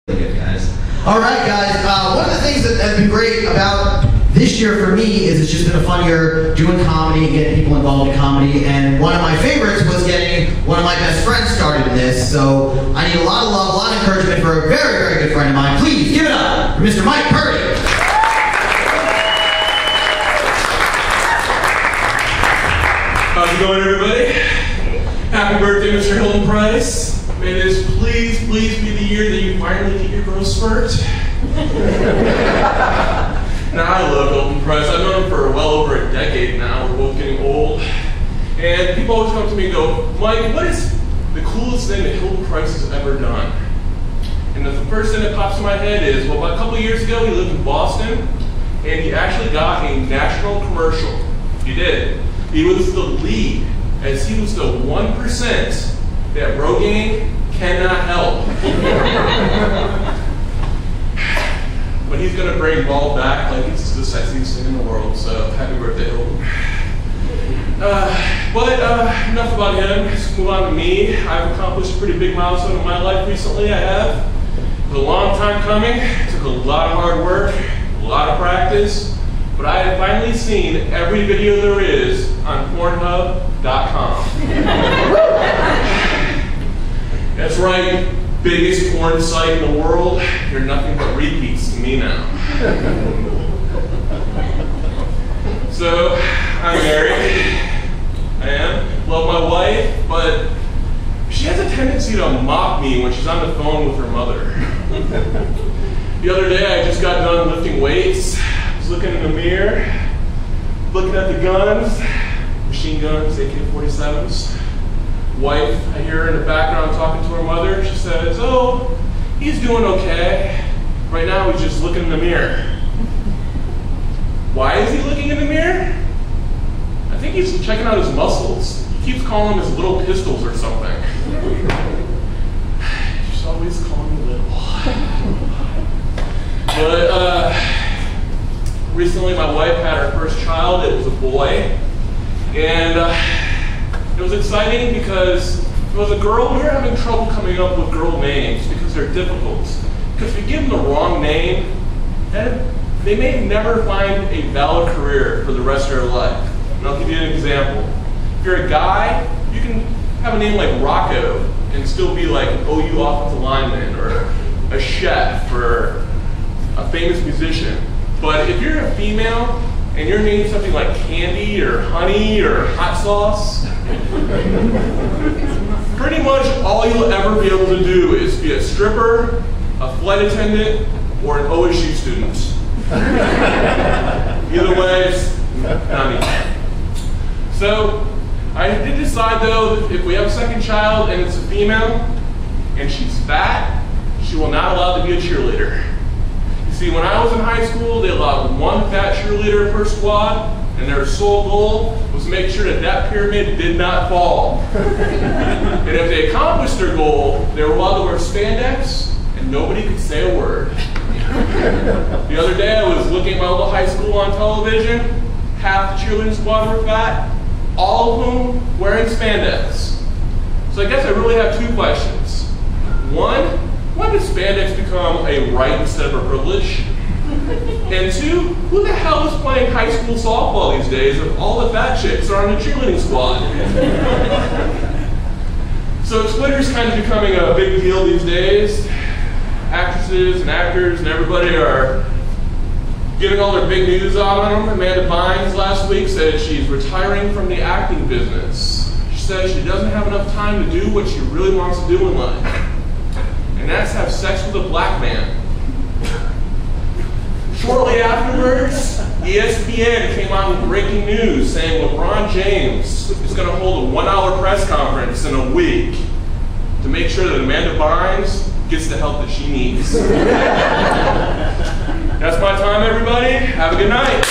Good, guys. All right, guys. One of the things that has been great about this year for me is it's just been a fun year doing comedy and getting people involved in comedy. And one of my favorites was getting one of my best friends started in this. So I need a lot of love, a lot of encouragement for a very, very good friend of mine. Please give it up for Mr. Mike Purdy. How's it going, everybody? Happy birthday, Mr. Hilton Price. May this please be the year that you finally get your growth spurt. Now, I love Hilton Price. I've known him for well over a decade now. We're both getting old. And people always come to me and go, Mike, what is the coolest thing that Hilton Price has ever done? And the first thing that pops in my head is, well, about a couple of years ago, he lived in Boston, and he actually got a national commercial. He did. He was the lead, as he was the 1% that Rogaine cannot help. But he's going to bring ball back like it's the sexiest thing in the world, so happy birthday, Hilton. Enough about him. Let's move on to me. I've accomplished a pretty big milestone in my life recently. I have. It was a long time coming. It took a lot of hard work, a lot of practice, but I have finally seen every video there is on Pornhub.com. That's right, biggest porn site in the world. You're nothing but repeats to me now. So, I'm married. I am. Love my wife, but she has a tendency to mock me when she's on the phone with her mother. The other day, I just got done lifting weights. I was looking in the mirror, looking at the guns, machine guns, AK-47s. Wife, I hear her in the background talking to her mother. She says, oh, he's doing okay. Right now, he's just looking in the mirror. Why is he looking in the mirror? I think he's checking out his muscles. He keeps calling them his little pistols or something. She's always calling me little. But recently my wife had her first child. It was a boy. And it was exciting because if it was a girl, we were having trouble coming up with girl names because they're difficult. Because if you give them the wrong name, then they may never find a valid career for the rest of their life. And I'll give you an example. If you're a guy, you can have a name like Rocco and still be like an OU offensive lineman or a chef or a famous musician. But if you're a female and your name's something like Candy or Honey or Hot Sauce, pretty much all you'll ever be able to do is be a stripper, a flight attendant, or an OSU student. Either way, it's not me. So, I did decide though, that if we have a second child and it's a female, and she's fat, she will not allow to be a cheerleader. You see, when I was in high school, they allowed one fat cheerleader per squad, and their sole goal was to make sure that that pyramid did not fall. And if they accomplished their goal, they were allowed to wear spandex, and nobody could say a word. The other day, I was looking at my little high school on television. Half the cheerleading squad were fat, all of whom wearing spandex. So I guess I really have two questions. One, when did spandex become a right instead of a privilege? And two, who the hell is playing high school softball these days if all the fat chicks are on the cheerleading squad? So Twitter's kind of becoming a big deal these days. Actresses and actors and everybody are giving all their big news out on them. Amanda Bynes last week said she's retiring from the acting business. She says she doesn't have enough time to do what she really wants to do in life. And that's have sex with a black man. Shortly afterwards, ESPN came out with breaking news saying LeBron James is going to hold a 1-hour press conference in a week to make sure that Amanda Bynes gets the help that she needs. That's my time, everybody. Have a good night.